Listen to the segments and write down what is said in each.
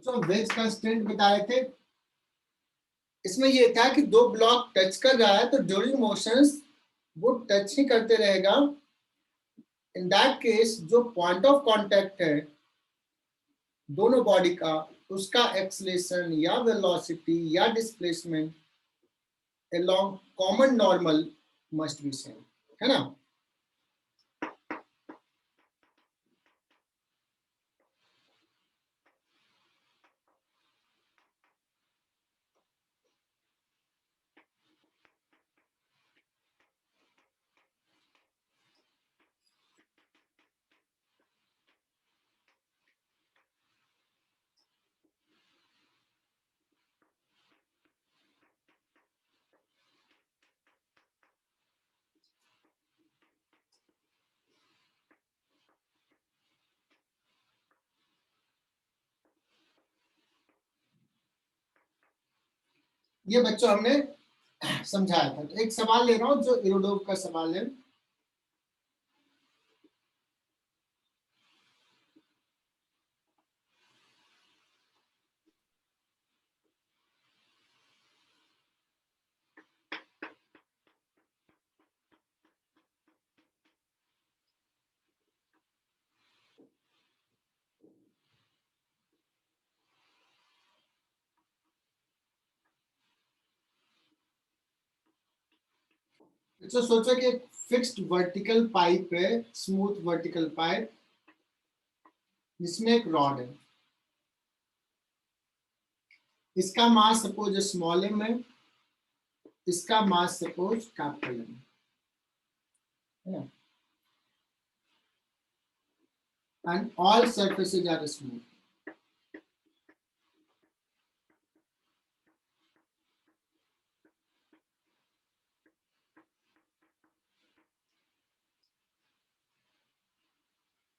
तो veg constraint बता रहे थे, इसमें ये था कि दो ब्लॉक टच कर रहा है तो ड्यूरिंग मोशंस वो टच ही करते रहेगा। इन दैट केस जो पॉइंट ऑफ कांटेक्ट है दोनों बॉडी का, उसका एक्सेलरेशन या वेलोसिटी या displacement along common normal must be same, है ना। ये बच्चों हमने समझाया था। तो एक सवाल ले रहा हूं जो इरोडोव का सवाल है। तो सोचो कि एक फिक्स्ड वर्टिकल पाइप है, स्मूथ वर्टिकल पाइप, जिसमें एक रॉड है। इसका मास सपोज स्मॉल एम है, इसका मास सपोज कैपिटल एम है, and all surfaces are smooth.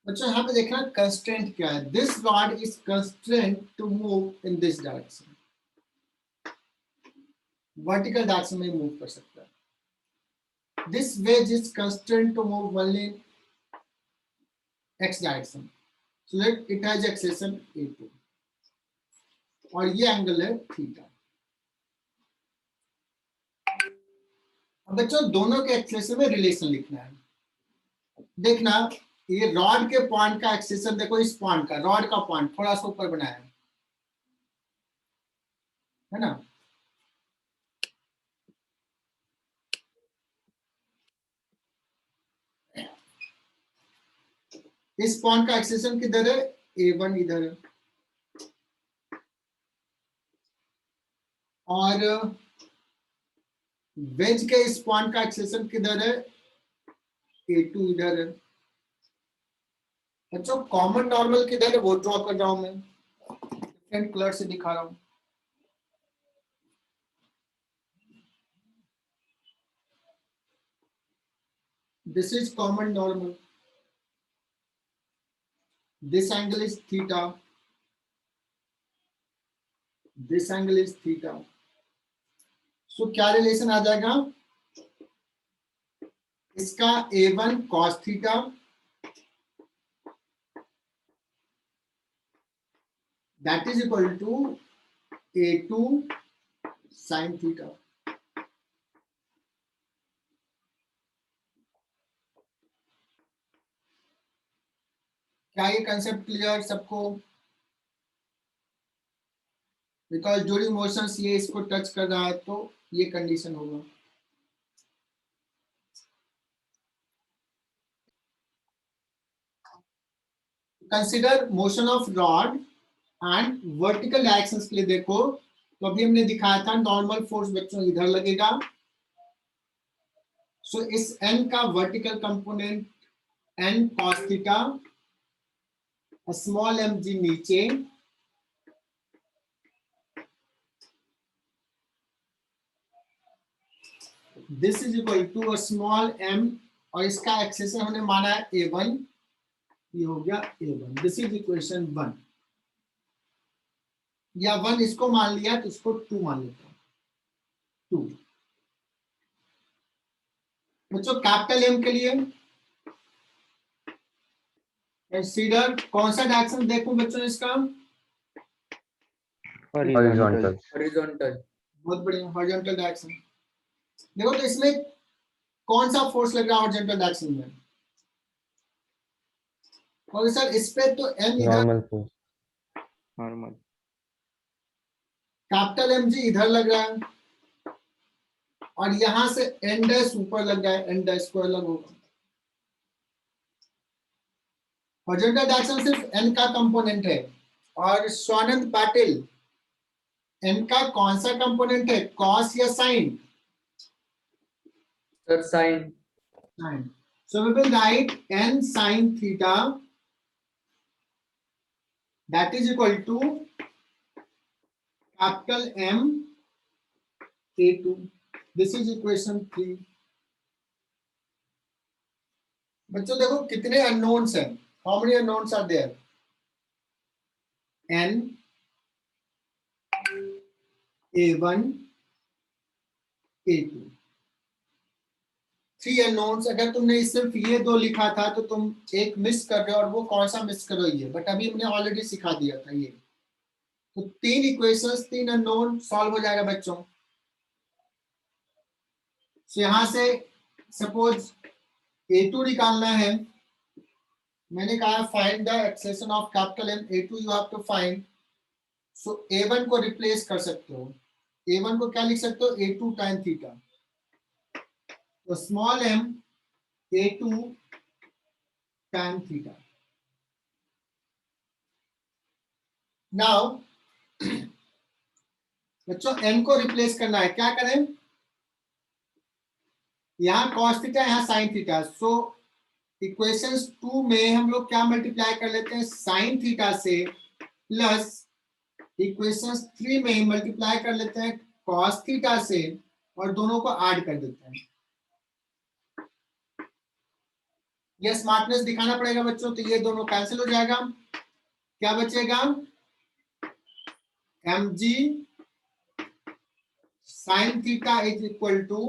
बच्चों यहाँ पे देखना कंस्ट्रेंट क्या है। This rod is constraint to move in this direction, vertical direction में मूव कर सकता है। This wedge is constraint to move only in x direction, so that it has acceleration a2, और ये एंगल है थीटा। अब बच्चों दोनों के एक्सेलेरेशन में रिलेशन लिखना है। देखना ये रॉड के पॉइंट का एक्सेलेरेशन, देखो इस पॉइंट का, रॉड का पॉइंट थोड़ा सा ऊपर बनाया है ना। इस पॉइंट का एक्सेलेरेशन किधर है, a1 इधर है, और वेज के इस पॉइंट का एक्सेलेरेशन किधर है, a2 इधर है। बच्चों कॉमन नॉर्मल किधर है वो ड्रॉ कर रहा हूं मैं, डिफरेंट कलर से दिखा रहा हूं। This is common normal, this angle is theta, this angle is theta. So क्या रिलेशन आ जाएगा, इसका a1 cos theta that is equal to a2 sin theta. क्या ये कंसेप्ट क्लियर सबको? बिकॉज ड्यूरिंग मोशंस ये इसको टच कर रहा है तो ये कंडीशन होगा। Consider motion of rod and vertical directions के लिए देखो, तो अभी हमने दिखाया था नॉर्मल फोर्स बच्चों इधर लगेगा। सो इस n का vertical component n cos theta, small mg नीचे, this is equal to small m, और इसका एक्सेशन हमने माना है a1, ये हो गया a1। दिस इज इक्वेशन 1, या 1 इसको मान लिया तो इसको 2 मान लेता हूं, 2। बच्चों कैपिटल एम के लिए कंसीडर कौन सा डायरेक्शन देखूं बच्चों इसका, हॉरिजॉन्टल। हॉरिजॉन्टल। बहुत बढ़िया, हॉरिजॉन्टल डायरेक्शन। देखो तो इसमें कौन सा फोर्स लग रहा है हॉरिजॉन्टल डायरेक्शन में? और सर इस पे तो एम इधर, normal force. Normal. Capital M G इधर लग रहा है और यहां से एन डैश ऊपर लग रहा है, एन डैश को अलग होगा। हॉरिजॉन्टल डायरेक्शन सिर्फ एन का कंपोनेंट है। और स्वानंद पाटिल, एन का कौन सा कंपोनेंट है, कॉस या sine? Sir sine. Sine. So we will write n sine theta, that is equal to capital M A2. This is equation 3. बच्चों देखो कितने unknowns हैं. How many unknowns are there? N, A1, A2. 3 unknowns. अगर तुमने सिर्फ ये दो लिखा था तो तुम एक मिस कर रहे हो, और वो कौन सा मिस करो ये, बट अभी हमने ऑलरेडी सिखा दिया था ये। तो 3 इक्वेशंस, 3 अननोन सॉल्व हो जाएगा बच्चों। तो यहां से सपोज A2 निकालना है, मैंने कहा find the acceleration of capital M A2 you have to find. So A1 को रिप्लेस कर सकते हो। A1 को क्या लिख सकते हो, A2 tan थीटा। तो small m A2 tan theta. Now बच्चों n को रिप्लेस करना है, क्या करें, यहाँ cos थीटा, यहाँ sin थीटा। सो इक्वेशंस 2 में हम लोग क्या मल्टीप्लाई कर लेते हैं, sin थीटा से, प्लस इक्वेशंस 3 में मल्टीप्लाई कर लेते हैं cos थीटा से, और दोनों को ऐड कर देते हैं। ये स्मार्टनेस दिखाना पड़ेगा बच्चों, तो ये दोनों कैंसिल हो जाएगा। क्या बचेगा, mg sin theta is equal to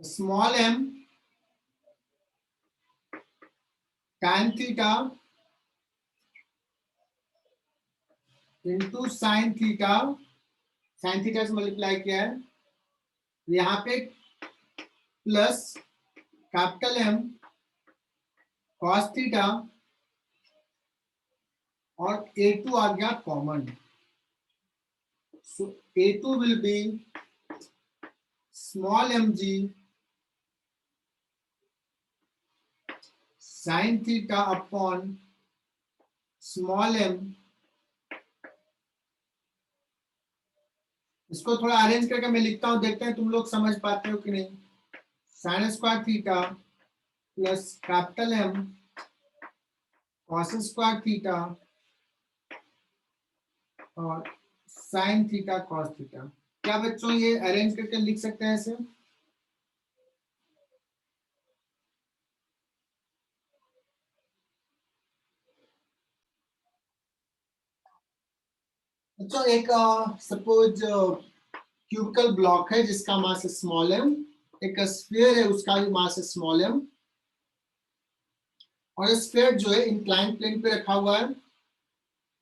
small m tan theta into sine theta. Sine theta से मल्टीप्लाई किया है, यहाँ पे plus capital M cos theta, और A2 आ गया common. So A2 will be small mg sin theta upon small m। इसको थोड़ा अरेंज करके मैं लिखता हूं, देखते हैं तुम लोग समझ पाते हो कि नहीं। Sine square theta plus capital M cos square theta और साइन थीटा cos थीटा। क्या बच्चों ये अरेंज करके लिख सकते हैं ऐसे? बच्चों एक सपोज क्यूबिकल ब्लॉक है जिसका मास है स्मॉल m, एक स्फीयर है उसका भी मास है स्मॉल m, और स्फीयर जो है इंक्लाइंड प्लेन पे रखा हुआ है,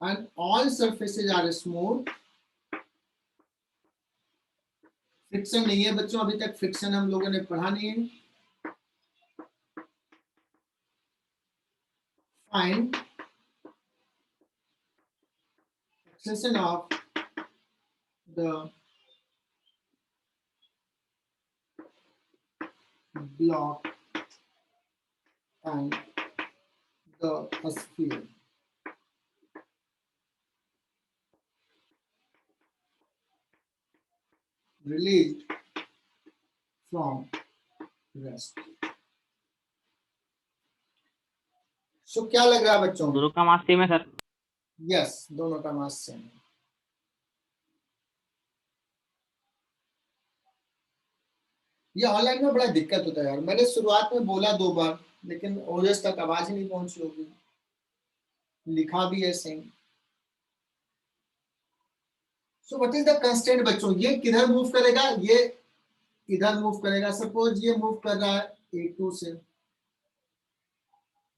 and all surfaces are smooth. Friction नहीं है बच्चों, अभी तक फ्रिक्शन हम लोगों ने पढ़ा नहीं है। Find acceleration of the block and the sphere. Released from rest. So क्या लग रहा है बच्चों? दोनों का मास सेम है सर। यस, दोनों का मास सेम है। ये ऑनलाइन में बड़ा दिक्कत होता है यार, मैंने शुरुआत में बोला 2 बार, लेकिन ओजस तक आवाज ही नहीं पहुंची होगी, लिखा भी है same. So what is the constraint बच्चों, ये किधर मूव करेगा, ये इधर मूव करेगा। सपोज ये मूव कर रहा है A2 से,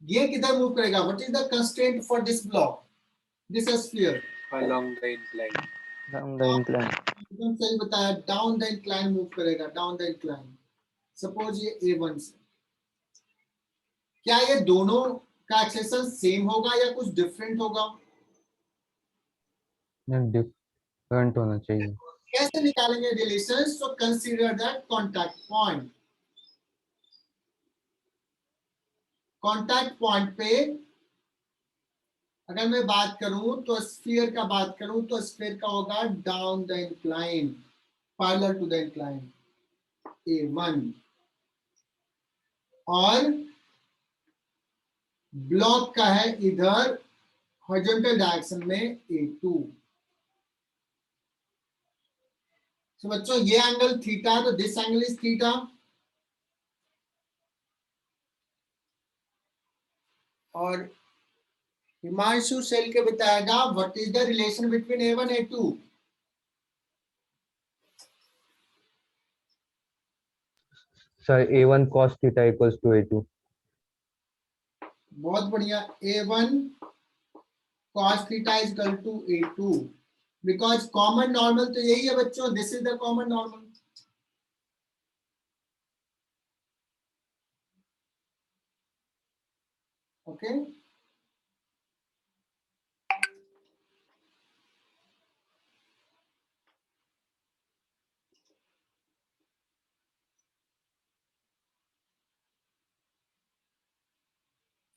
ये किधर मूव करेगा? What is the constraint for this block, this sphere? along the incline. Down the incline. एकदम सही बताया, डाउन द इंक्लाइन मूव करेगा, डाउन द इंक्लाइन। सपोज ये A1 से, क्या ये दोनों का एक्सेलेरेशन सेम होगा या कुछ डिफरेंट होगा? डिफरेंट होना चाहिए। कैसे निकालेंगे relation? So consider that contact point. Contact point पे अगर मैं बात करूं तो स्फीयर का बात करूं तो स्फीयर का होगा down the incline, parallel to the incline A1, और ब्लॉक का है इधर हॉरिजॉन्टल डायरेक्शन में A2। तो बच्चों ये एंगल थीटा, तो दिस एंगल इज थीटा, और हिमांशु सेल के बताएगा what is the relation between A1 A2। Sir A1 cos theta equals to A2। बहुत बढ़िया, A1 cos theta is equal to A2, because common normal तो यही है बच्चों, this is the common normal. Okay,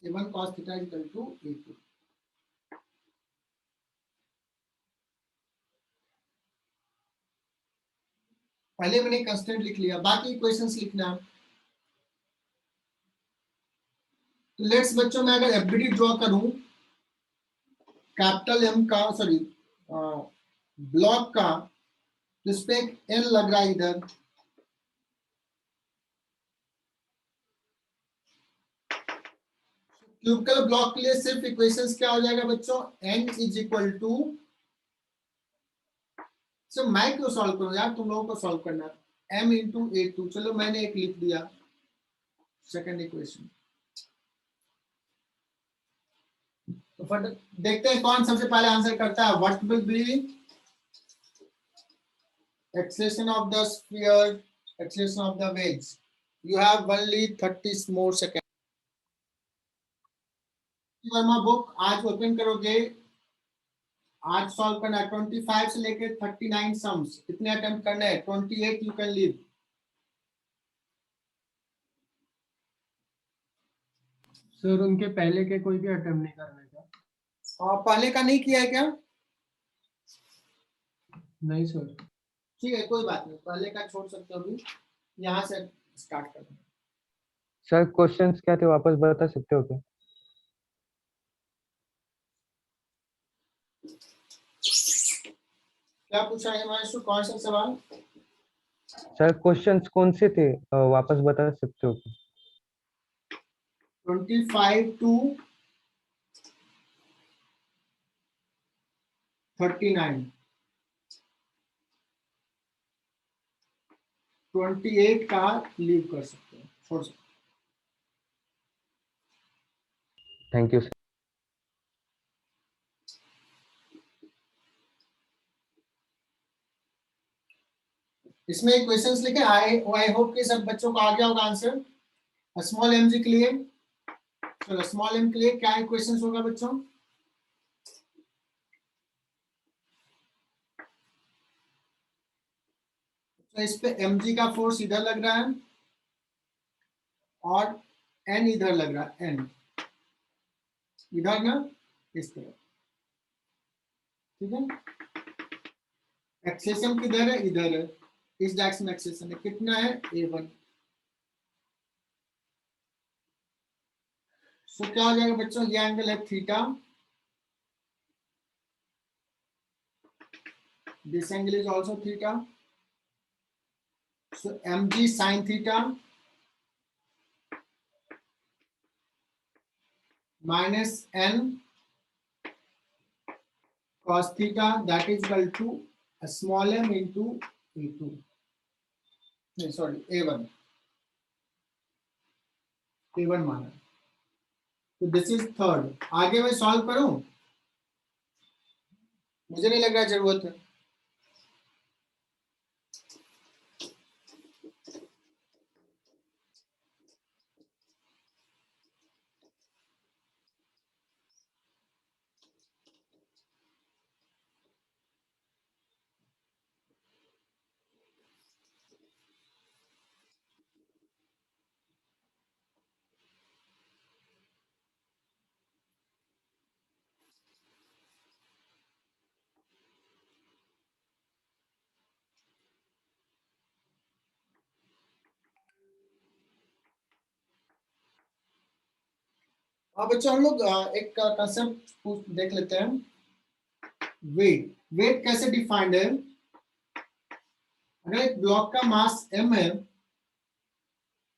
A1 cos theta is equal to A2। पहले मैंने constant लिख लिया, बाकी इक्वेशंस लिखना। तो लेट्स बच्चों मैं अगर एफबीडी ड्रॉ करूं, कैपिटल एम का, सॉरी ब्लॉक का, जिस पे एक एन लग रहा है इधर, क्यूबिकल ब्लॉक के लिए सिर्फ इक्वेशंस क्या हो जाएगा बच्चों? n इज इक्वल टू, सो मैं क्यों सॉल्व करूं यार, तुम लोगों को सॉल्व करना है, m इंटू A2। चलो मैंने एक लिख दिया सेकंड इक्वेशन। तो फिर देखते हैं कौन सबसे पहले आंसर करता है। What will B acceleration of the sphere, acceleration of the waves? You have only 30 more second. Verma book आज ओपन करोगे, आज सॉल्व करना है 25 से लेकर 39 सम्स। कितने अटेम्प्ट करने हैं? 28 यू कैन लीव। सर उनके पहले के कोई भी अटेम्प्ट नहीं करने का? और पहले का नहीं किया है क्या? नहीं सर। ठीक है, कोई बात नहीं, पहले का छोड़ सकते हो, अभी यहाँ से स्टार्ट करते हैं। सर क्वेश्चंस क्या थे, वापस बता सकते हो क्या? क्या पूछा है हिमांशु, कौन सा सवाल? सर क्वेश्चंस कौन से थे, वापस बता सकते हो क्या? 25 टू 39, 28 का लीव कर सकते हो, छोड़ सकते हो। Thank you sir. इसमें क्वेश्चंस लिखे, आई होप कि सब बच्चों को आ गया होगा आंसर। स्मॉल एम जी के लिए, चलो स्मॉल एम के लिए क्या क्वेश्चंस होगा बच्चों? तो इस पे mg का फोर्स इधर लग रहा है और n इधर लग रहा है, n इधर ना, इस तरह, ठीक है। एक्सेलेरेशन किधर है? इधर है, इस डायरेक्शन में एक्सेलेरेशन है, कितना है? A1। सो क्या हो जाएगा बच्चों? ये एंगल है theta, this angle is also theta, so mg sin theta minus n cos theta, that is equal to a small m into A2, sorry A1 माना। तो दिस इज थर्ड। आगे मैं सॉल्व करूं? मुझे नहीं लग रहा जरूरत है। बच्चों हम लोग एक कंसेप्ट देख लेते हैं। वेट, वेट कैसे डिफाइंड है? अगर एक ब्लॉक का मास m है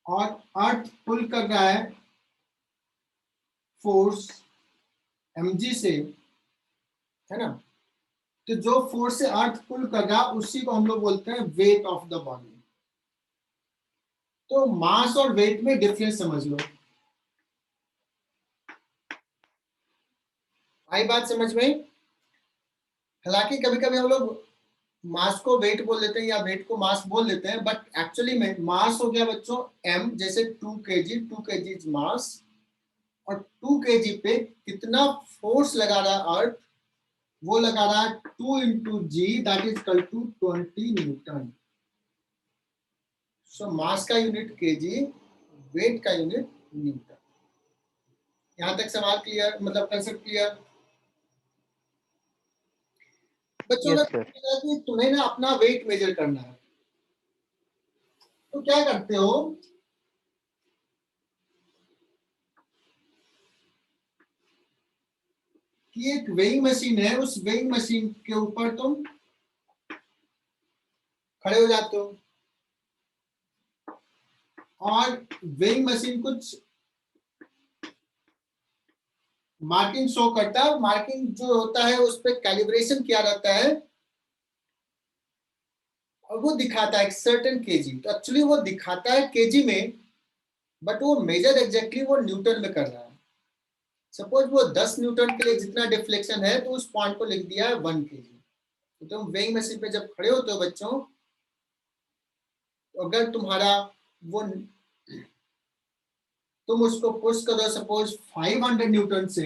और अर्थ पुल कर रहा है फोर्स mg से, है ना, तो जो फोर्स से अर्थ पुल कर रहा है उसी को हम लोग बोलते हैं वेट ऑफ द बॉडी। तो मास और वेट में डिफरेंस समझ लो। आई बात समझ में? हालांकि कभी कभी हम लोग मास को वेट बोल देते हैं या वेट को मास बोल देते हैं, बट एक्चुअली में मास हो गया बच्चों m, जैसे 2 kg इज मास, और 2 kg पे कितना फोर्स लगा रहा है अर्थ, वो लगा रहा है 2 into g, that is equal to 20 newton. So mass का यूनिट kg, वेट का यूनिट न्यूटन। यहां तक सवाल क्लियर, मतलब कंसेप्ट क्लियर? बच्चों यस का सर। कि तुम्हें ना अपना वेट मेजर करना है, तो क्या करते हो? कि एक वेइंग मशीन है, उस वेइंग मशीन के ऊपर तुम खड़े हो जाते हो और वेइंग मशीन कुछ मार्किंग शो करता है। मार्किंग जो होता है उस पर कैलिब्रेशन किया रहता है और वो दिखाता है एक सर्टेन केजी। तो एक्चुअली वो दिखाता है केजी में, बट वो मेजर एग्जैक्टली वो न्यूटन में कर रहा है। सपोज वो 10 न्यूटन के लिए जितना डिफ्लेक्शन है, तो उस पॉइंट को लिख दिया है 1 केजी। तो तुम वेइंग मशीन पे जब खड़े होते हो बच्चों, तो अगर तुम्हारा वो, तुम उसको पुश करो सपोज 500 न्यूटन से,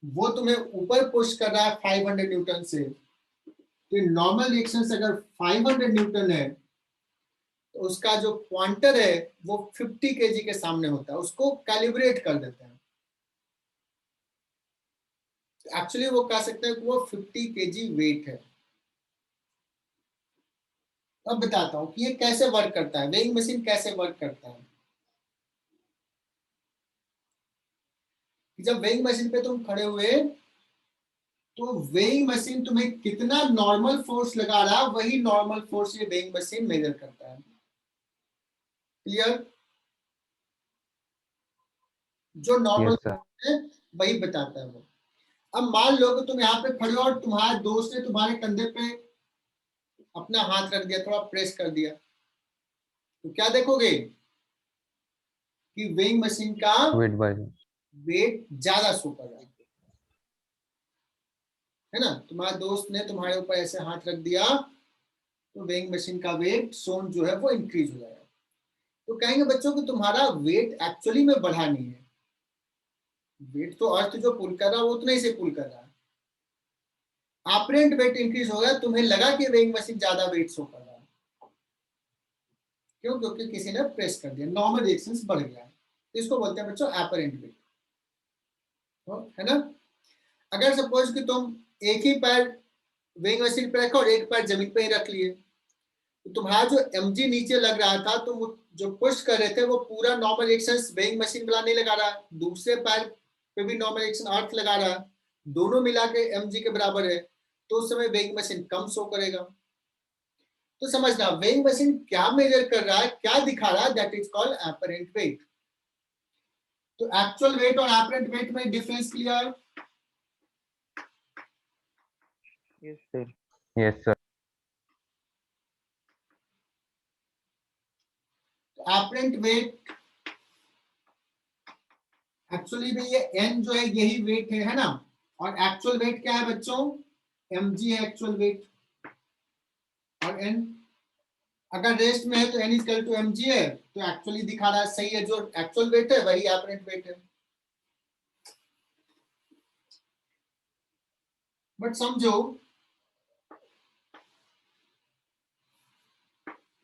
वो तुम्हें ऊपर पुश कर रहा है 500 न्यूटन से, तो नॉर्मल रिएक्शन से अगर 500 न्यूटन है तो उसका जो पॉइंटर है वो 50 केजी के सामने होता है, उसको कैलिब्रेट कर देते हैं। एक्चुअली वो कह सकते हैं कि वो 50 केजी वेट है। अब बताता हूं कि ये कैसे वर्क करता है, वेइंग मशीन कैसे वर्क करता है। जब वेइंग मशीन पे तुम खड़े हुए, तो वेइंग मशीन तुम्हें कितना नॉर्मल फोर्स लगा रहा है, वही नॉर्मल फोर्स ये वेइंग मशीन मेजर करता है। क्लियर? जो नॉर्मल यस सर। है वही बताता है वो। अब मान लो कि तुम यहाँ पे खड़े हो और तुम्हारे दोस्त ने तुम्हारे कंधे पे अपना हाथ रख दिया, थोड़ा प्रेस कर दिया, तो क्या देखोगे कि वेइंग मशीन का वेट बाय वेट ज्यादा शो कर रहा है ना। तुम्हारे दोस्त ने तुम्हारे ऊपर ऐसे हाथ रख दिया, तो वेइंग मशीन का वेट सोन जो है वो इंक्रीज हो जाएगा। तो कहेंगे बच्चों कि तुम्हारा वेट एक्चुअली में बढ़ा नहीं है। वेट तो अर्थ जो पुल कर रहा है वो उतना ही से पुल कर रहा है। अपरेंट वेट इंक्रीज हो गया, तुम्हें लगा कि वेइंग मशीन ज्यादा वेट शो कर रहा है। क्यों? क्योंकि किसी ने प्रेस कर दिया, नॉर्मल रिएक्शंस बढ़ गया। इसको बोलते हैं बच्चों अपरेंट वेट, है ना। अगर सपोज कि तुम एक ही पैर वेइंग मशीन पे रखो और एक पैर जमीन पे ही रख लिए, तो तुम्हारा जो mg नीचे लग रहा था, तुम जो पुश कर रहे थे वो पूरा नॉर्मल रिएक्शंस वेइंग मशीन वाला नहीं लगा रहा, दूसरे पैर पे भी नॉर्मल रिएक्शन अर्थ लगा रहा, दोनों मिला के mg के बराबर है, तो उस समय वेइंग मशीन कम शो करेगा। तो समझना वेइंग मशीन क्या मेजर कर रहा है, क्या दिखा रहा है, that is called apparent wait. तो एक्चुअल वेट और अपरेंट वेट में difference clear? Yes sir. Yes sir. Apparent wait actually में ये n जो है यही वेट है ना, और एक्चुअल वेट क्या है बच्चों, mg है एक्चुअल वेट, और n अगर रेस्ट में है तो n इक्वल टू mg है, तो एक्चुअली दिखा रहा है सही है, जो एक्चुअल वेट है वही एपरेंट वेट है। बट समझो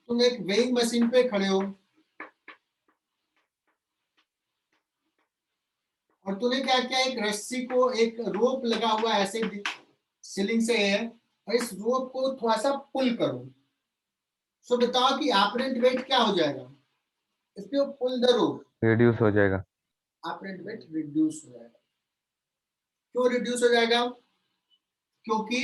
तुम एक वेइंग मशीन पे खड़े हो और तूने क्या किया, एक रस्सी को, एक रोप लगा हुआ है ऐसे सीलिंग से है, और इस रोप को थोड़ा सा पुल करो, सो बताओ कि एपरेंट वेट क्या हो जाएगा, if you pull the rope reduce हो जाएगा। एपरेंट वेट रिड्यूस हो जाएगा। क्यों रिड्यूस हो जाएगा, क्योंकि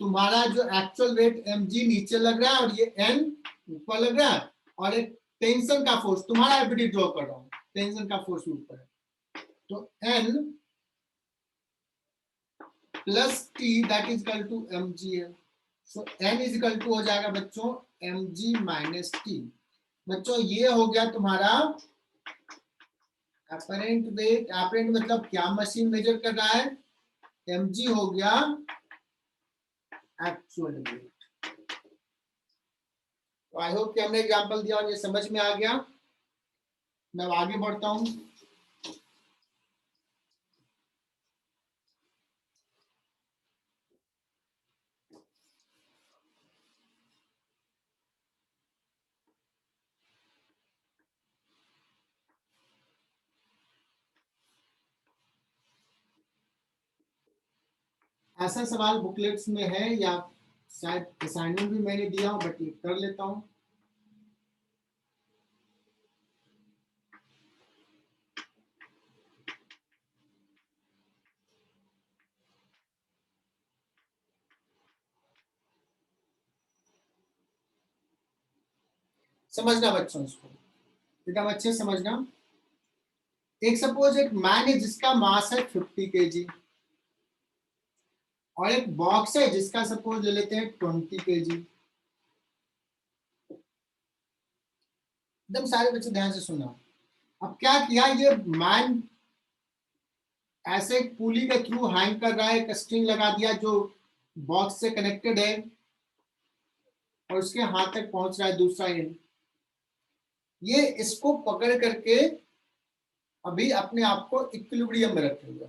तुम्हारा जो एक्चुअल वेट mg नीचे लग रहा है और ये n ऊपर लग रहा है, और एक टेंशन का फोर्स, तुम्हारा एफडी ड्रॉ कर रहा हूं, टेंशन का फोर्स ऊपर है, तो n plus t that is equal to mg है, so n is equal to हो जाएगा बच्चों mg माइनस t। बच्चों ये हो गया तुम्हारा अपरेंट वेट, अपरेंट मतलब क्या मशीन मेजर कर रहा है, mg हो गया एक्चुअल वेट। तो आई होप कि हमने एग्जांपल दिया और ये समझ में आ गया। मैं अब आगे बढ़ता हूं। ऐसा सवाल बुकलेट्स में है या शायद असाइनमेंट भी मैंने दिया हो, बट ये कर लेता हूं। समझना बच्चों, इसको एकदम अच्छे से समझना। एक सपोज एक मैन है जिसका मास है 50 केजी, और एक बॉक्स है जिसका सपोज ले लेते हैं 20 केजी। एकदम सारे बच्चे ध्यान से सुनना। अब क्या किया, ये मैन ऐसे पुली के थ्रू हैंग कर रहा है, एक स्ट्रिंग लगा दिया जो बॉक्स से कनेक्टेड है, और उसके हाथ तक पहुंच रहा है दूसरा एंड। ये इसको पकड़ करके अभी अपने आप को इक्विलिब्रियम में रखे हुए,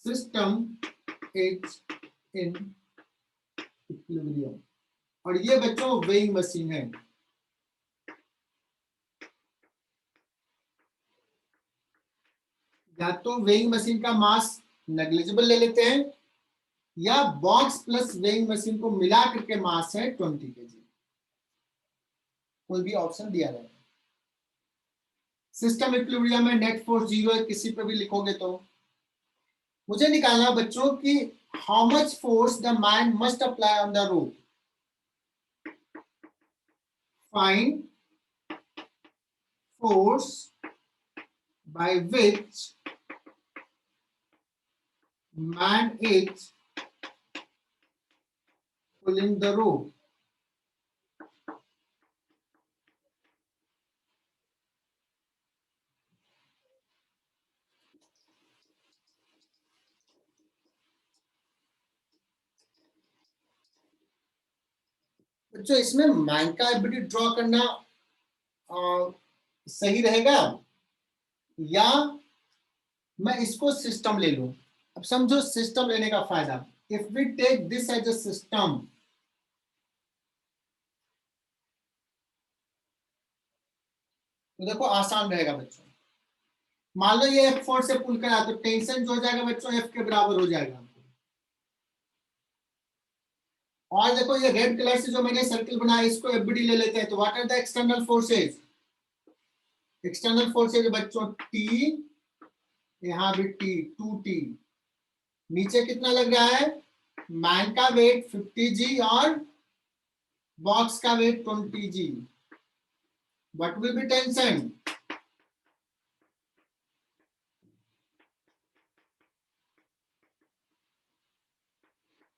सिस्टम इज इन इक्विलिब्रियम। और ये बच्चों वेइंग मशीन है। या तो वेइंग मशीन का मास नेग्लिजिबल ले लेते हैं, या बॉक्स प्लस वेइंग मशीन को मिला करके मास है 20 केजी, कोई भी ऑप्शन दिया जाए। सिस्टम इक्विलिब्रियम में नेट फोर्स 0 है, किसी पे भी लिखोगे तो मुझे निकालना बच्चों कि how much force the man must apply on the rope. Find force by which man is pulling the rope। बच्चों इसमें मैन का एबिलिटी ड्रॉ करना सही रहेगा, या मैं इसको सिस्टम ले लूं। अब समझो सिस्टम लेने का फायदा, if we take this as a system, तो देखो आसान रहेगा बच्चों। मान लो ये F4 से पुल करा, तो टेंशन जो हो जाएगा बच्चों F के बराबर हो जाएगा। और देखो ये रेड कलर से जो मैंने सर्कल बनाया, इसको एफबीडी ले लेते हैं, तो what are the external forces, external forces बच्चों T, यहाँ भी T, 2T। नीचे कितना लग रहा है, मैन का वेट 50G और बॉक्स का weight 20G। What will be tension,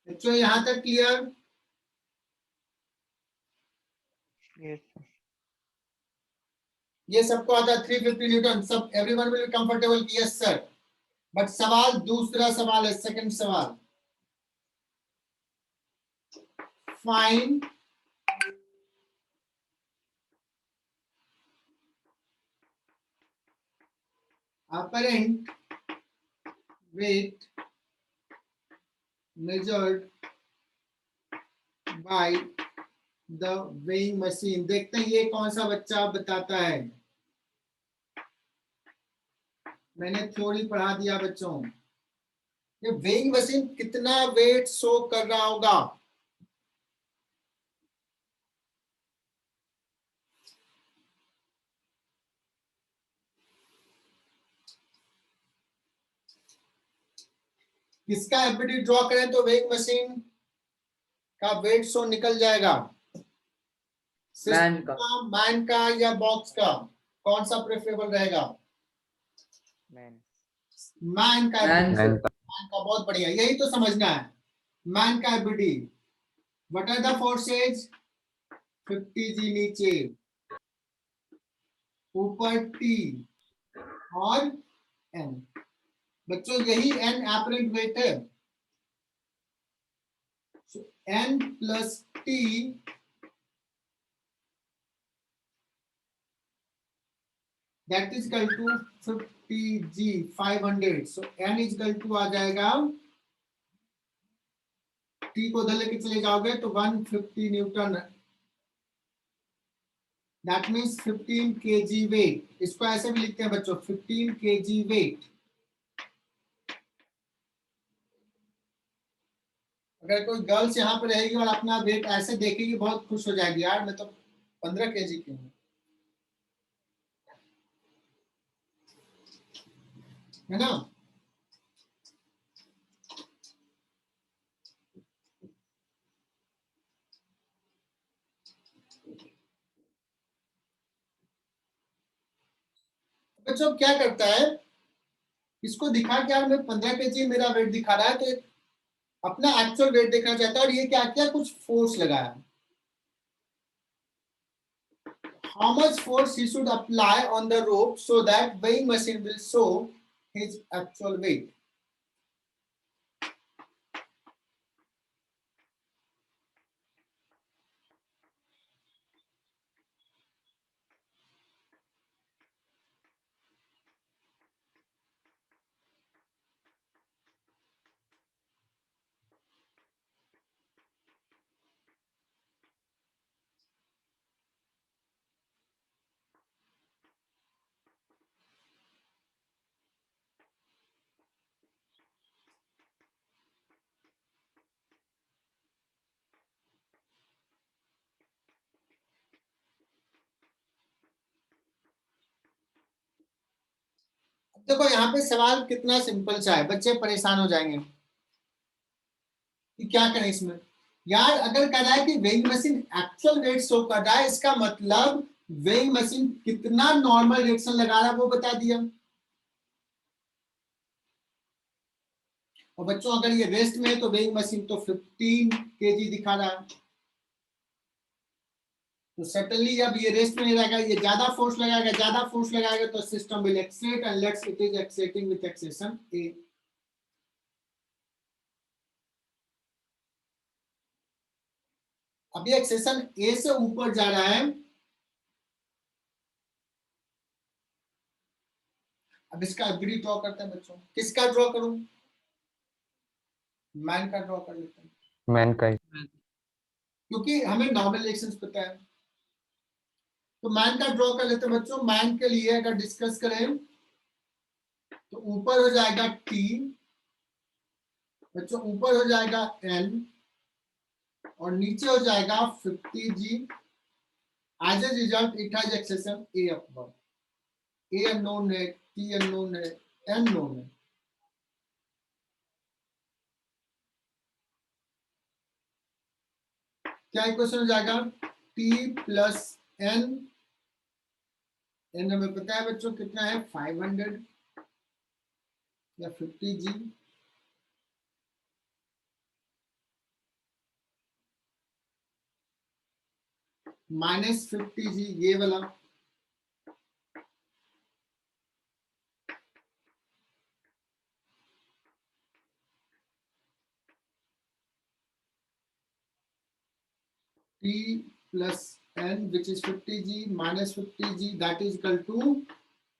बच्चों यहाँ तक क्लियर। Yes, sir. ये सबको आता है 350 न्यूटन, सब एवरीवन विल बी कंफर्टेबल कि यस सर। बट सवाल दूसरा सवाल है, सेकंड सवाल, find apparent weight measured by the weighing machine। देखते हैं ये कौन सा बच्चा बताता है। मैंने थ्योरी पढ़ा दिया बच्चों, ये वेइंग मशीन कितना वेट शो कर रहा होगा। किसका एफबीडी ड्रॉ करें तो वेइंग मशीन का वेट शो निकल जाएगा। मैन का। मैन का या बॉक्स का, कौन सा प्रेफरेबल रहेगा? मैन। मैन का। मैन मैन मैन का बहुत बढ़िया, यही तो समझना है। मैन का FBD, what are the forces? 50 G नीचे, ऊपर टी और एन। बच्चों यही एन एपरेंट वेट है। N plus T that is equal to 50 G 500। so n is equal to आ जाएगा, t को उधर लेके चले जाओगे तो 150 Newton, that means 15 kg weight। इसको ऐसे भी लिखते हैं बच्चों, 15 kg weight। अगर कोई गर्ल्स यहाँ पे रहेगी और अपना वेट ऐसे देखेगी, बहुत खुश हो जाएगी, यार मैं तो 15 kg की हूँ, है ना। बच्चों क्या करता है, इसको दिखा कि यार मैं 15 kg मेरा वेट दिखा रहा है, तो अपना एक्चुअल वेट देखना चाहता है, और ये क्या किया, कुछ फोर्स लगाया। How much force he should apply on the rope so that weighing machine will show his actual weight? देखो यहाँ पे सवाल कितना सिंपल सा है, बच्चे परेशान हो जाएंगे कि क्या करें इसमें। यार अगर कह रहा है कि weighing machine actual wait show कर रहा है, इसका मतलब वेइंग मशीन कितना नॉर्मल रिएक्शन लगा रहा है वो बता दिया। और बच्चों अगर ये रेस्ट में है तो वेइंग मशीन तो 15 kg दिखा रहा है, तो सर्टेनली अब ये रेस्ट में रहेगा, ये ज्यादा फोर्स लगाएगा, ज्यादा फोर्स लगाएगा तो system will accelerate, and let's it is accelerating with acceleration a। अभी एक्सेलेरेशन a से ऊपर जा रहा है। अब इसका एफबीडी ड्रॉ करते हैं बच्चों, किसका ड्रॉ करूं? मैन का ड्रॉ कर लेते हैं, मैन का ही। क्योंकि हमें नॉर्मल रिएक्शंस पता है। तो मैन का ड्रॉ कर लेते हैं बच्चों। मैन के लिए अगर डिस्कस करें तो ऊपर हो जाएगा टी, बच्चों ऊपर हो जाएगा एन, और नीचे हो जाएगा 50 g. As a result it has acceleration a upward. a unknown है, t अननोन है, n नोन है। क्या इक्वेशन हो जाएगा? t प्लस n, n हमें पता है बच्चों कितना है, 500 या 50 जी, माइनस 50 जी ये वाला, T plus N which is 50G minus 50G that is equal to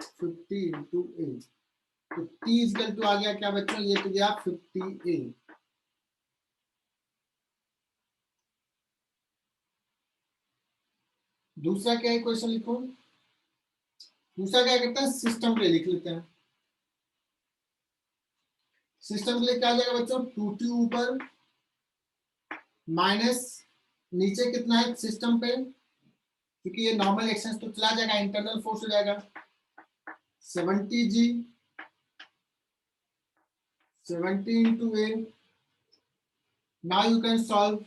50 into A. तो T is equal to आ गया क्या बच्चों, ये तो गया 50A। दूसरा क्या है क्वेश्चन लिखो, दूसरा क्या करता है, सिस्टम के लिए लिख लेते हैं। सिस्टम के लिए क्या आ जाएगा बच्चों, 2T ऊपर माइनस नीचे कितना है सिस्टम पे, क्योंकि ये नॉर्मल एक्शन तो चला जाएगा, इंटरनल फोर्स हो जाएगा 70G 70 into A। now you can solve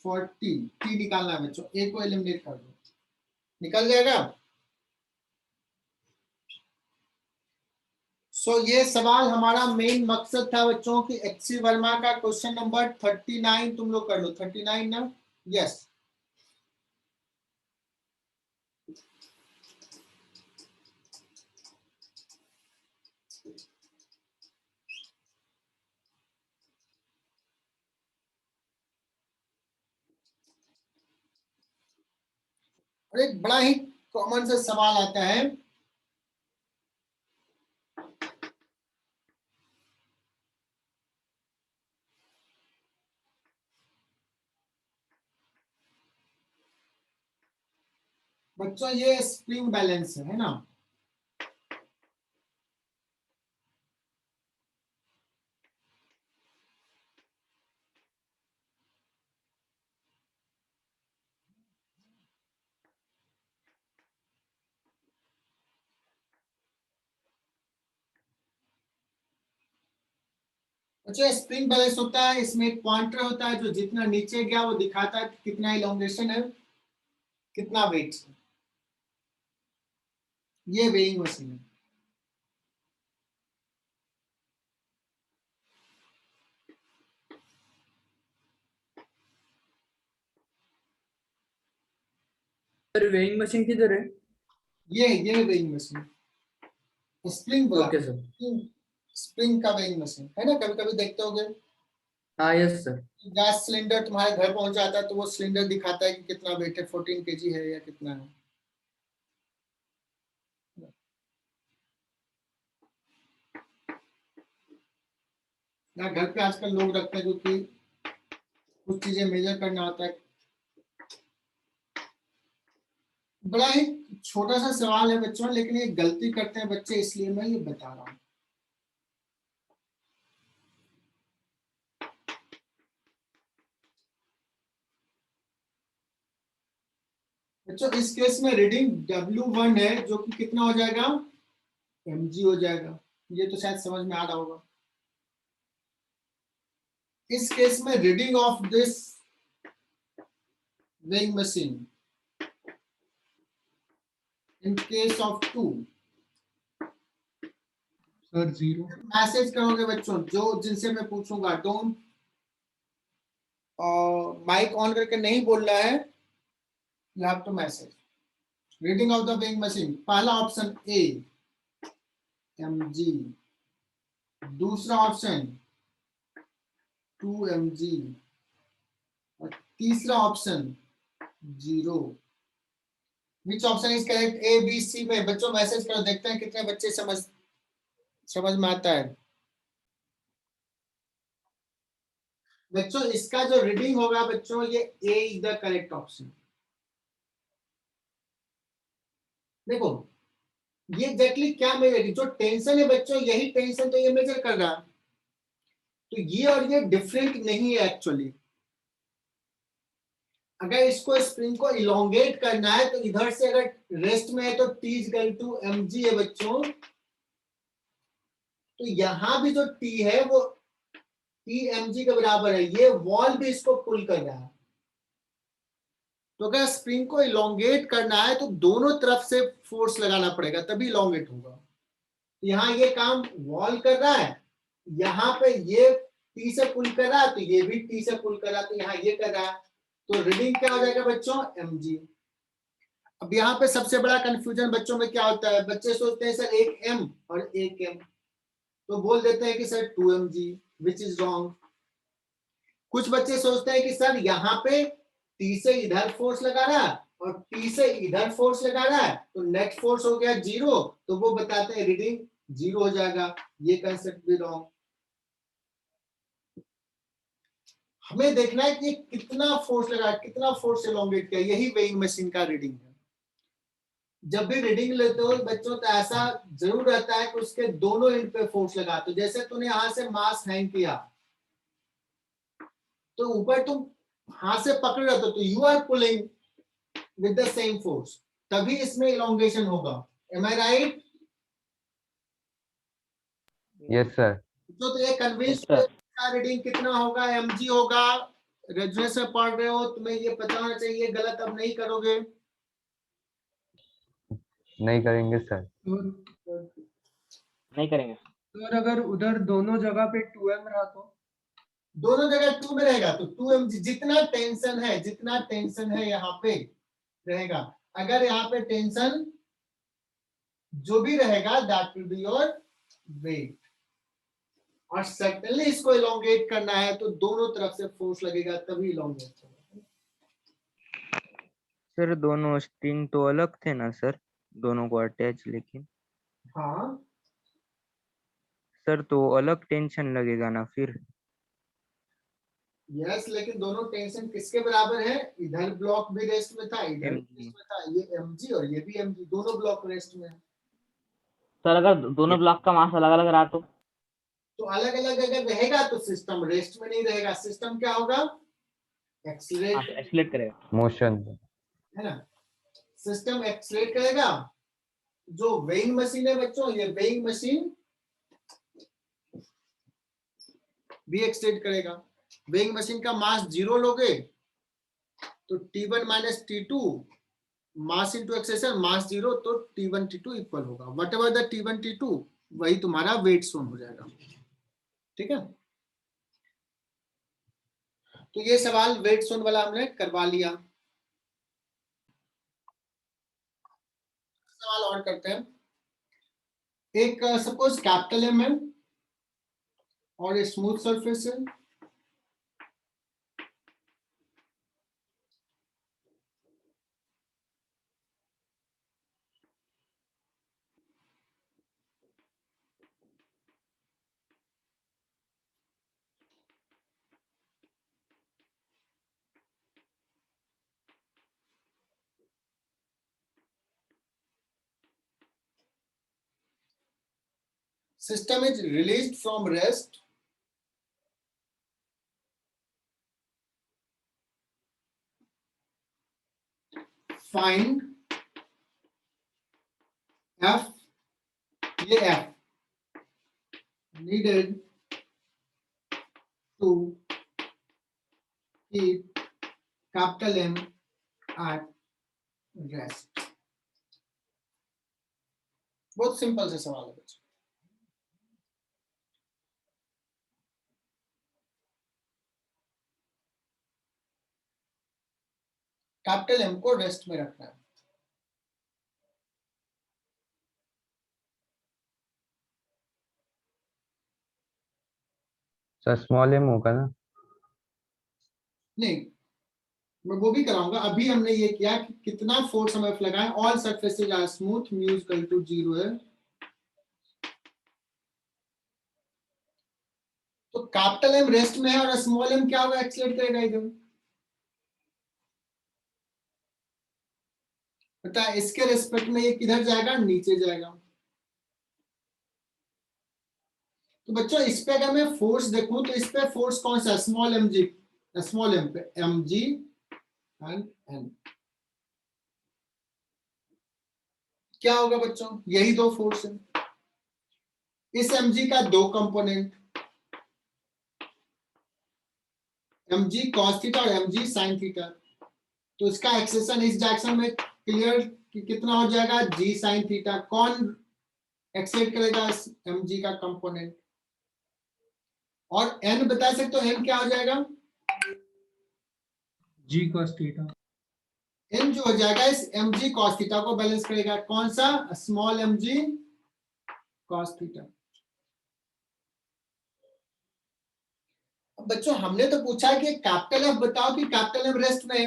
for T निकालना है बच्चों, A को एलिमिनेट कर दो, निकल जाएगा। ये सवाल हमारा मेन मकसद था बच्चों कि HC वर्मा का क्वेश्चन नंबर 39 तुम लोग कर लो, 39 ना, यस। और एक बड़ा ही कॉमन सा सवाल आता है, बच्चों ये स्प्रिंग बैलेंस है ना, बच्चों स्प्रिंग बैलेंस होता है, इसमें एक पॉइंटर होता है जो जितना नीचे गया वो दिखाता है कितना इलोंगेशन है, कितना वेट है। ये वेइंग मशीन है। सर वेइंग मशीन किधर है? ये वेइंग मशीन, स्प्रिंग बोला, ओके सर। स्प्रिंग का वेइंग मशीन है ना, कभी कभी देखते होगे। हाँ यस सर। गैस सिलेंडर तुम्हारे घर पहुंच जाता है तो वो सिलेंडर दिखाता है कि कितना वेट है, 14 kg है या कितना है। ना घर पे आजकल लोग रखते हैं क्योंकि कुछ चीजें मेजर करना होता है। बड़ा ही छोटा सा सवाल है बच्चों, लेकिन ये गलती करते हैं बच्चे, इसलिए मैं ये बता रहा हूं। बच्चों इस केस में रीडिंग W1 है जो कि कितना हो जाएगा, mg हो जाएगा। ये तो शायद समझ में आ रहा होगा। इस केस में reading of this weighing machine in case of 2 sir 0। Message करोगे बच्चों, जो जिनसे मैं पूछूंगा, डोंट माइक ऑन करके नहीं बोलना है, you have to message. Reading of the weighing machine, पहला ऑप्शन ए mg, दूसरा ऑप्शन 2 mg और तीसरा option 0। Which option is correct, A B C में बच्चों मैसेज करो, देखते हैं कितने बच्चे समझ में आता है। बच्चों इसका जो रीडिंग होगा बच्चों, ये ए इज द करेक्ट ऑप्शन। देखो ये एग्जैक्टली क्या मेजर, जो टेंशन है बच्चों यही टेंशन तो ये मेजर कर रहा है, तो ये और ये डिफरेंट नहीं है एक्चुअली। अगर इसको स्प्रिंग को इलोंगेट करना है तो इधर से अगर रेस्ट में है तो T इक्वल टू mg है बच्चों, तो यहां भी जो T है वो T mg के बराबर है। ये वॉल भी इसको पुल कर रहा है, तो अगर स्प्रिंग को इलोंगेट करना है तो दोनों तरफ से फोर्स लगाना पड़ेगा तभी इलोंगेट होगा। यहाँ ये काम वॉल कर रहा है, यहाँ पे ये T से पुल कर रहा है तो ये भी T से पुल कर रहा है, तो यहाँ ये कर रहा है, तो रीडिंग क्या हो जाएगा बच्चों, mg। अब यहाँ पे सबसे बड़ा कंफ्यूजन बच्चों में क्या होता है, बच्चे सोचते हैं सर एक m और एक m, तो बोल देते हैं कि sir 2 mg, which is wrong. कुछ बच्चे सोचते हैं कि सर यहाँ पे टी से इधर फोर्स लगा रहा है और टी से इधर फोर्स लगा रहा है, तो नेट फोर्स हो गया 0, तो वो बताते हैं रीडिंग 0 हो जाएगा। ये कंसेप्ट भी रॉन्ग। हमें देखना है कि कितना फोर्स लगा, कितना फोर्स एलोंगेट किया, यही वेइंग मशीन का रीडिंग है। जब भी रीडिंग लेते हो बच्चों तो ऐसा जरूर रहता है कि उसके दोनों एंड पे फोर्स लगा। तो जैसे तूने यहां से मास हैंग किया तो ऊपर तुम हाथ से पकड़ रहे हो, तो you are pulling with the same force, तभी इसमें इलोंगेशन होगा। Am I right? Yes sir. तो ये कन्विंस Yes, sir. का रीडिंग कितना होगा? mg होगा। रेजुएस में पढ़ रहे हो, तुम्हें ये पता होना चाहिए, गलत अब नहीं करोगे। नहीं करेंगे सर। नहीं करेंगे। सर अगर उधर दोनों जगह पे 2m रहा तो दोनों जगह 2 में रहेगा, तो 2mg जितना टेंशन है यहाँ पे रहेगा। अगर यहाँ पे टेंशन जो भी रहेगा that will be your weight. और सर्टेनली इसको इलोंगेट करना है तो दोनों तरफ से फोर्स लगेगा, तभी इलोंगेट होगा। सर दोनों स्ट्रिंग तो अलग थे ना सर, दोनों को अटैच, लेकिन हाँ सर तो अलग टेंशन लगेगा ना फिर। यस, लेकिन दोनों टेंशन किसके बराबर है? इधर ब्लॉक भी रेस्ट में था, इधर भी mg। रेस्ट में था, ये mg और ये भी mg, दोनों ब्लॉक रेस्ट में है। सर अगर दोनों ब्लॉक का मास अलग अलग रहा तो अलग अलग अगर रहेगा तो सिस्टम रेस्ट में नहीं रहेगा, सिस्टम क्या होगा? एक्सीलरेट, एक्सीलरेट करेगा। मोशन। है ना? सिस्टम एक्सीलरेट करेगा। जो वेइंग मशीन है बच्चों, ये वेइंग मशीन भी एक्सीलरेट करेगा। वेइंग मशीन का मास 0 लोगे तो T1 minus T2 mass into acceleration, mass 0, तो T1 T2 इक्वल होगा what ever the T1 T2, वही तुम्हारा वेट सोन हो जाएगा। ठीक है, तो ये सवाल वेट सोन वाला हमने करवा लिया। सवाल और करते हैं। एक सपोज कैपिटल एम है और स्मूथ सरफेस है, system is released from rest find f, ये f needed to keep capital M at rest। बहुत सिंपल से सवाल है बच्चों। कैपिटल एम को रेस्ट में रखना है। सर स्मॉल एम होगा ना? नहीं, मैं वो भी कराऊंगा। अभी हमने ये किया कि कितना फोर्स हमें लगाएं, all surfaces are smooth, mu equal to 0 है। तो कैपिटल एम रेस्ट में है और स्मॉल एम क्या होगा? एक्सीलरेट करेगा इधर। पता है इसके रेस्पेक्ट में ये किधर जाएगा? नीचे जाएगा। तो बच्चों इस पे अगर मैं फोर्स देखूं तो इस पे फोर्स कौन सा? Small M G, small M पे एम जी एंड एन। क्या होगा बच्चों? यही दो फोर्स है। इस एम जी का दो component, M G cos theta और एम जी साइन थीटा। तो इसका एक्सेशन इस डायरेक्शन में क्लियर कि कितना हो जाएगा? जी साइन थीटा। कौन एक्सेट करेगा? एम जी का कंपोनेंट। और एन बता सकते हो, एन क्या हो जाएगा? जी cos थीटा। एन जो हो जाएगा इस एम जी कॉस थीटा को बैलेंस करेगा। कौन सा? Small M G cos theta. बच्चों हमने तो पूछा कि कैपिटल एफ बताओ कि कैपिटल एफ रेस्ट में है,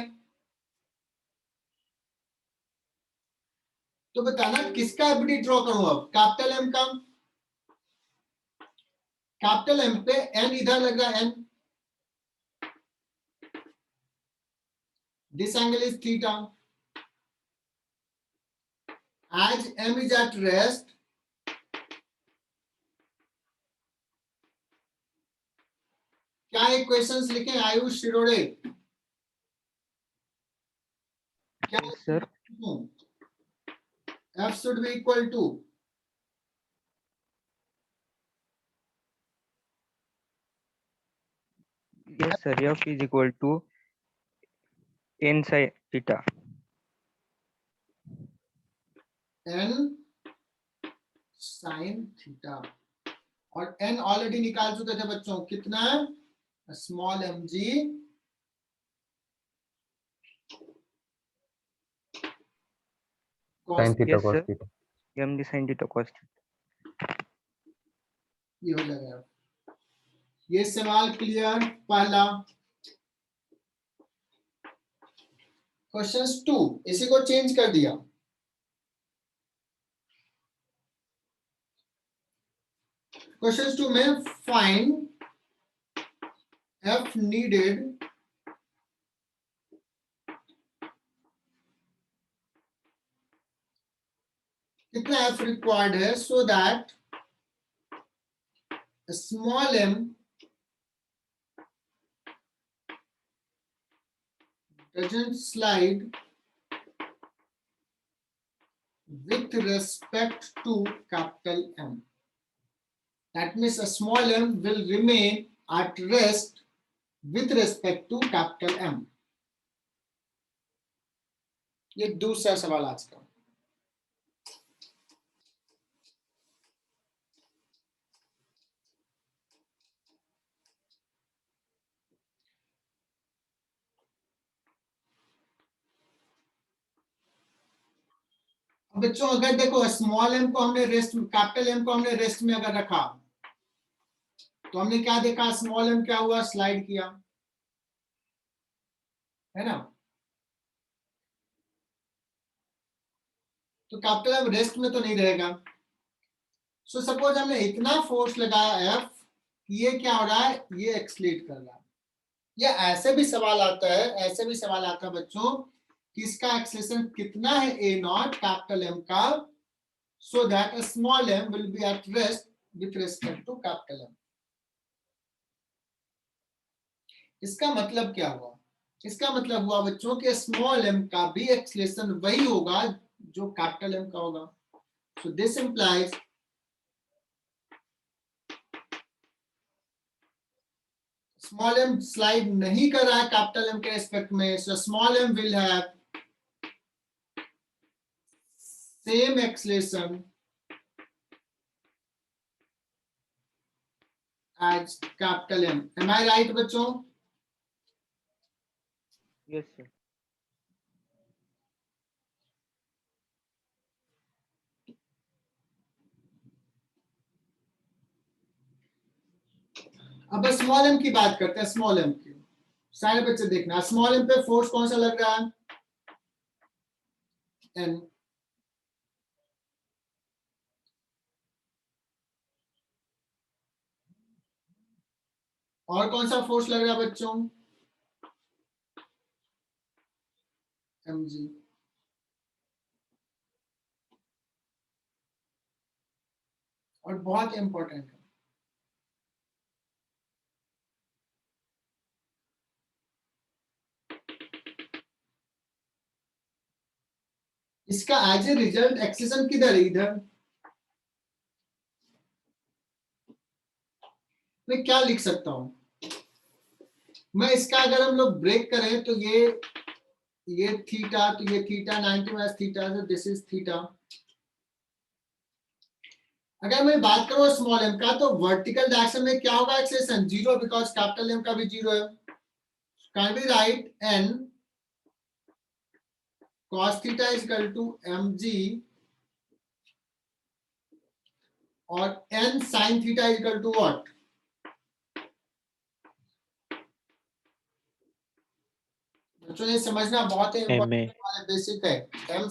तो बताना किसका एफडी ड्रॉ करूं अब, कैपिटल एम का। कैपिटल एम पे एन इधर लग रहा है, N, this angle is theta. As m is at rest, क्या इक्वेशंस लिखें आयुष शिरोडे? क्या Yes, sir. F should be equal to Yes, sir. F is equal to n sin theta. n sin theta, और n already निकाल चुके थे बच्चों, कितना? Small M G sin theta Yes, cos sir. theta. md sin theta cos theta. ये हो जाएगा। ये सवाल क्लियर? पहला क्वेश्चन 2, इसी को चेंज कर दिया। क्वेश्चन 2 में फाइंड एफ नीडेड कितना एफ रिक्वायर्ड है so that small M doesn't slide with respect to capital M. That means a small m will remain at rest with respect to capital M. ये दूसरा सवाल आज का। बच्चों अगर देखो स्मॉल एम को हमने रेस्ट, कैपिटल एम को हमने रेस्ट में अगर रखा तो हमने क्या देखा, स्मॉल एम क्या हुआ, स्लाइड किया, है ना। तो कैपिटल एम रेस्ट में तो नहीं रहेगा। सो सपोज हमने इतना फोर्स लगाया एफ, ये क्या हो रहा है, ये एक्सलेट कर रहा है। या ऐसे भी सवाल आता है, ऐसे भी सवाल आता है बच्चों कि इसका एक्सेलेरेशन कितना है ए नॉट कैपिटल एम का, so that a small M will be at rest with respect to capital M. इसका मतलब क्या हुआ? इसका मतलब हुआ बच्चों कि स्मॉल एम का भी एक्सेलेरेशन वही होगा जो कैपिटल एम का होगा। So this implies small M slide नहीं कर रहा है कैपिटल एम के रिस्पेक्ट में, so small M will have same acceleration as capital M. Am I right बच्चों? Yes, sir. अब स्मॉल एम की बात करते हैं, स्मॉल एम की। सारे बच्चे देखना, स्मॉल एम पे फोर्स कौन सा लग रहा है, एन। और कौन सा फोर्स लग रहा है बच्चों, एम जी। और बहुत इंपॉर्टेंट है, इसका एज ए रिजल्ट एक्सेलेरेशन किधर है, इधर। मैं क्या लिख सकता हूं, मैं इसका अगर हम लोग ब्रेक करें तो ये थीटा, तो ये थीटा 90 माइनस थीटा, तो दिस इज थीटा। अगर मैं बात करूं स्मॉल एम का, तो वर्टिकल डायरेक्शन में क्या होगा acceleration, zero, because capital M का भी जीरो है। Can be right N cos theta is equal to mg और n sin theta is equal to what, बच्चों ये समझना बहुत ही MA इम्पोर्टेंट बेसिक है। n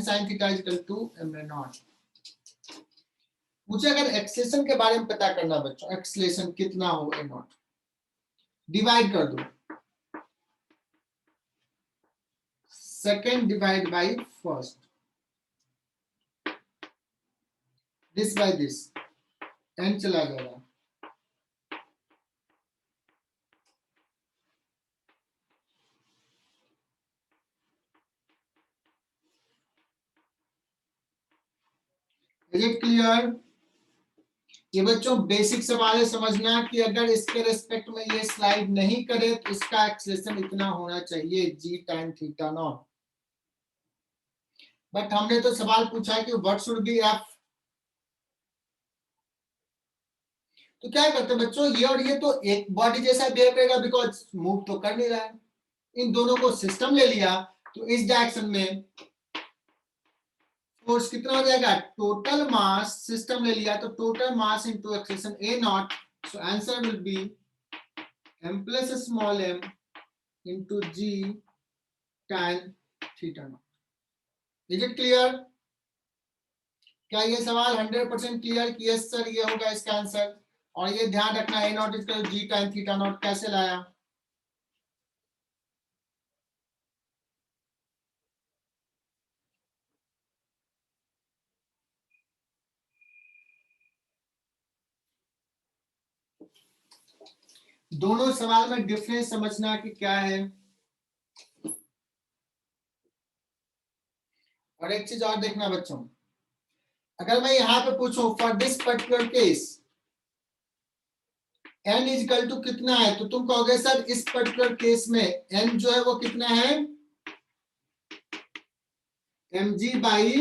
sin theta is equal to ma naught. मुझे अगर एक्सेलेरेशन के बारे में पता करना बच्चों, एक्सेलेरेशन कितना हो a नॉट, डिवाइड कर दो, second divide by first, this by this, n चला जाएगा, इज इट क्लियर? ये बच्चों बेसिक सवाल है, समझना कि अगर इसके रेस्पेक्ट में ये स्लाइड नहीं करे तो इसका एक्सेलेरेशन इतना होना चाहिए g tan theta naught. But हमने तो सवाल पूछा कि व्हाट शुड बी f, तो क्या करते हैं बच्चों, ये और ये तो एक बॉडी जैसा बिहेव करेगा बिकॉज मूव तो कर नहीं रहा है। इन दोनों को सिस्टम ले लिया तो इस डायरेक्शन में फोर्स कितना हो जाएगा, टोटल मास, सिस्टम ले लिया तो total mass into acceleration a not, so answer will be m plus small m into g tan theta naught. Is it clear? क्या ये सवाल 100% क्लियर कि यस सर ये होगा इसका आंसर? और ये ध्यान रखना a not is g tan theta naught कैसे लाया? दोनों सवाल में डिफरेंस समझना कि क्या है। और एक चीज और देखना बच्चों, अगर मैं यहां पे पूछूं for this particular case n is equal to कितना है, तो तुम कहोगे सर इस पर्टिकुलर केस में n जो है वो कितना है, mg बाई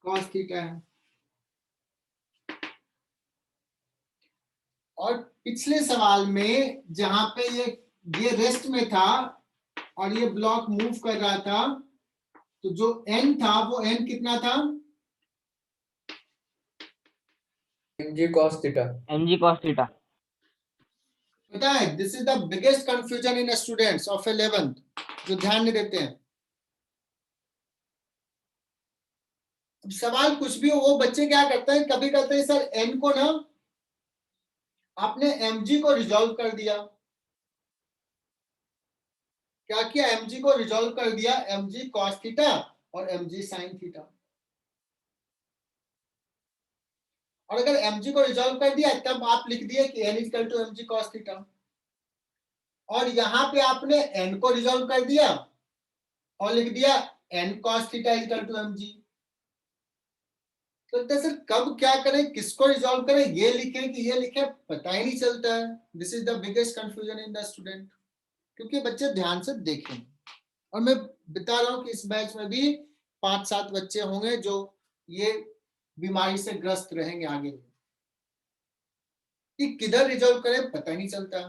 cos थीटा है। और पिछले सवाल में जहां पे ये रेस्ट में था और ये ब्लॉक मूव कर रहा था, तो जो n था वो n कितना था, mg cos theta. mg cos theta. पता है this is the biggest confusion in students of 11th, जो ध्यान नहीं देते हैं। अब सवाल कुछ भी हो, वो बच्चे क्या करते हैं, कभी कहते हैं सर n को ना आपने mg को रिजॉल्व कर दिया, क्या किया, mg को रिजॉल्व कर दिया, mg cos थीटा और mg sin थीटा। और अगर mg को रिजॉल्व कर दिया तब आप लिख दिए कि n equal to mg cos theta, और यहां पे आपने n को रिजॉल्व कर दिया और लिख दिया n cos theta equal to mg। तो सर कब क्या करें, किसको रिजॉल्व करें, ये लिखें कि ये लिखें, पता ही नहीं चलता है। This is the biggest confusion in the student, क्योंकि बच्चे ध्यान से देखें। और मैं बता रहा हूं कि इस बैच में भी 5-7 बच्चे होंगे जो ये बीमारी से ग्रस्त रहेंगे आगे, कि किधर रिजॉल्व करें पता ही नहीं चलता।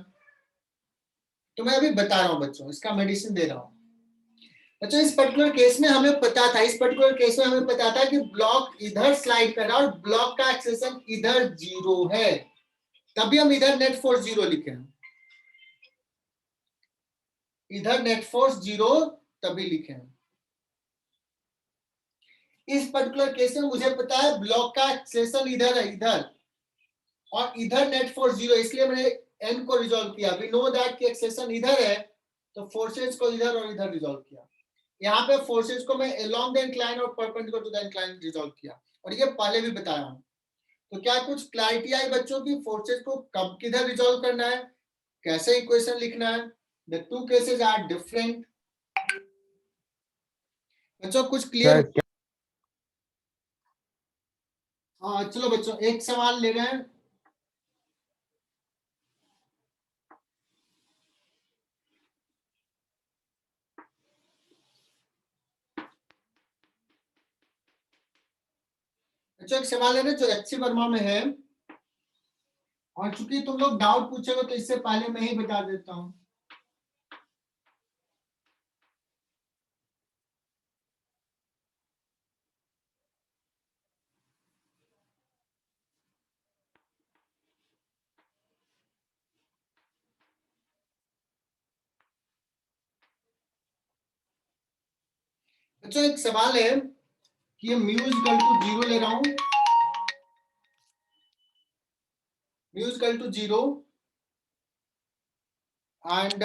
तो मैं अभी बता रहा हूं बच्चों, इसका मेडिसिन दे रहा हूं। बच्चों इस पर्टिकुलर केस में हमें पता था, इस पर्टिकुलर केस में हमें पता था कि ब्लॉक इधर स्लाइड कर रहा है और ब्लॉक का एक्सेलेरेशन इधर 0 है, तभी हम इधर नेट फोर्स 0 लिखे हैं, इधर नेट फोर्स 0 तभी लिखे हैं। इस पर्टिकुलर केस में मुझे पता है ब्लॉक का एक्सेलेरेशन इधर है, इधर, और इधर नेट फोर्स 0, इसलिए मैंने n को रिजॉल्व किया। वी नो दैट कि एक्सेलेरेशन इधर है तो फोर्सेज को इधर और इधर रिजॉल्व किया। यहाँ पे फोर्सेज को मैं अलोंग द इंक्लाइन और perpendicular to the incline resolve किया, और ये पहले भी बताया हूं। तो क्या कुछ क्लैरिटी आई बच्चों की फोर्सेज को कब किधर रिजॉल्व करना है, कैसे इक्वेशन लिखना है? The two cases are different. बच्चों कुछ क्लियर? सर हाँ चलो बच्चों एक सवाल ले रहे हैं। बच्चों एक सवाल ले रहे हैं जो एचसी वर्मा में है, और चूंकि तुम लोग डाउट पूछोगे तो इससे पहले मैं ही बता देता हूं। बच्चों एक सवाल है कि ये म्यू इक्वल टू 0 ले रहा हूं, म्यू इक्वल टू 0 एंड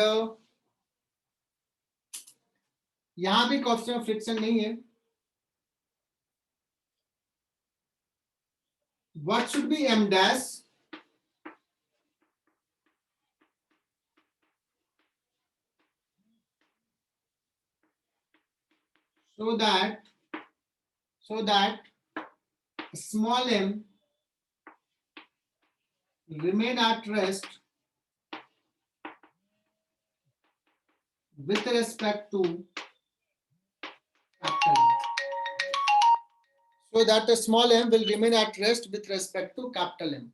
यहां भी कोएफिशिएंट ऑफ फ्रिक्शन नहीं है. What should be m dash? So that small m remain at rest with respect to capital M. So that the small m will remain at rest with respect to capital M.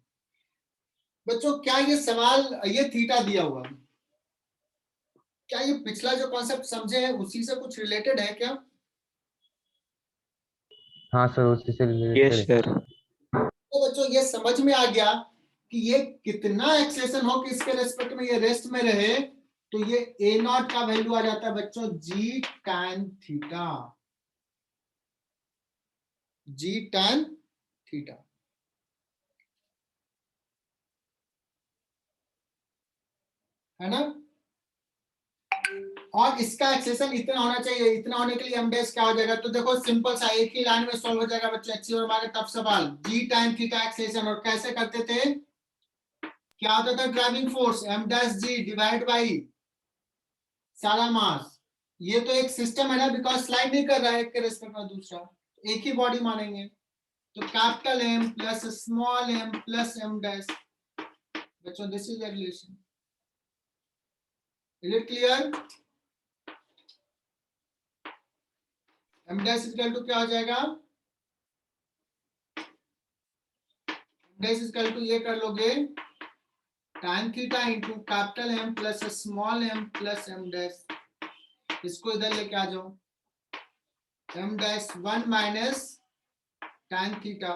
बच्चों क्या ये सवाल, ये theta दिया हुआ, क्या ये पिछला जो कॉन्सेप्ट समझे हैं उसी से कुछ रिलेटेड है क्या? हाँ सर, उसी से यस रिलेटेड है। सर। तो बच्चों ये समझ में आ गया कि ये कितना एक्सेशन हो कि इसके रेस्पेक्ट में ये रेस्ट में रहे, तो ये ए नॉट का वैल्यू आ जाता है बच्चों जी tan थीटा, जी tan थीटा। है ना? और इसका एक्सेशन इतना होना चाहिए, इतना होने के लिए एम डैश क्या हो जाएगा? तो देखो सिंपल सा एक ही लाइन में सॉल्व हो जाएगा बच्चों। अच्छी और हमारे टफ सवाल, जी tan थीटा एक्सेशन, और कैसे करते थे? क्या होता था? Driving force M dash G divide by सारा मास। ये तो एक सिस्टम है ना, बिकॉज स्लाइड नहीं कर रहा है एक के रेस्पेक्ट में दूसरा, एक ही बॉडी मानेंगे। तो capital M plus small M plus M dash. बच्चों this is the relation. Is it clear? M dash equal to क्या हो जाएगा? एम डैश इक्वल टू ये कर लोगे tan theta into capital M plus small M plus M dash. इसको इधर लेके आ जाओ, M dash 1 minus tan theta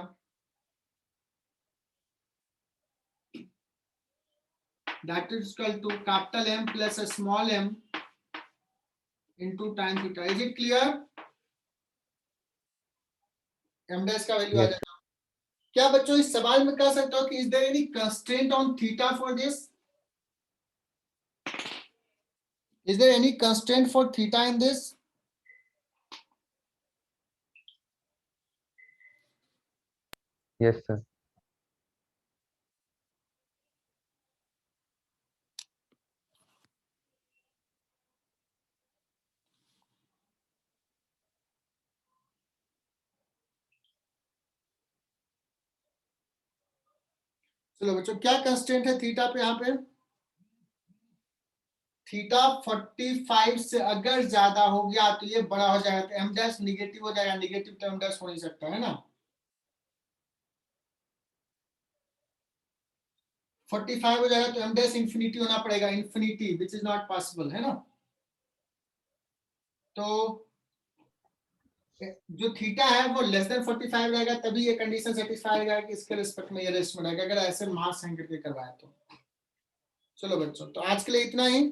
that is equal to capital M plus a small m into tan theta. Is it clear? M dash का value आ जाएगा। क्या बच्चों इस सवाल में कह सकते हो कि is there any constraint on theta for this? Is there any constraint for theta in this? Yes sir. चलो बच्चों क्या कंस्ट्रेंट है थीटा पे? यहाँ पे थीटा 45 से अगर ज्यादा हो गया तो ये बड़ा हो जाएगा, तो एम डैश निगेटिव हो जाएगा। निगेटिव तो एम डैश हो नहीं सकता है ना। 45 हो जाएगा तो एम डैश इंफिनिटी होना पड़ेगा, infinity which is not possible, है ना। तो जो थीटा है वो लेस देन 45 रहेगा, तभी ये कंडीशन सेटिस्फाई रहेगा कि इसके रिस्पेक्ट में ये रेस्ट में रहेगा, अगर ऐसे मास हैंग करके करवाए तो। चलो बच्चों, तो आज के लिए इतना ही।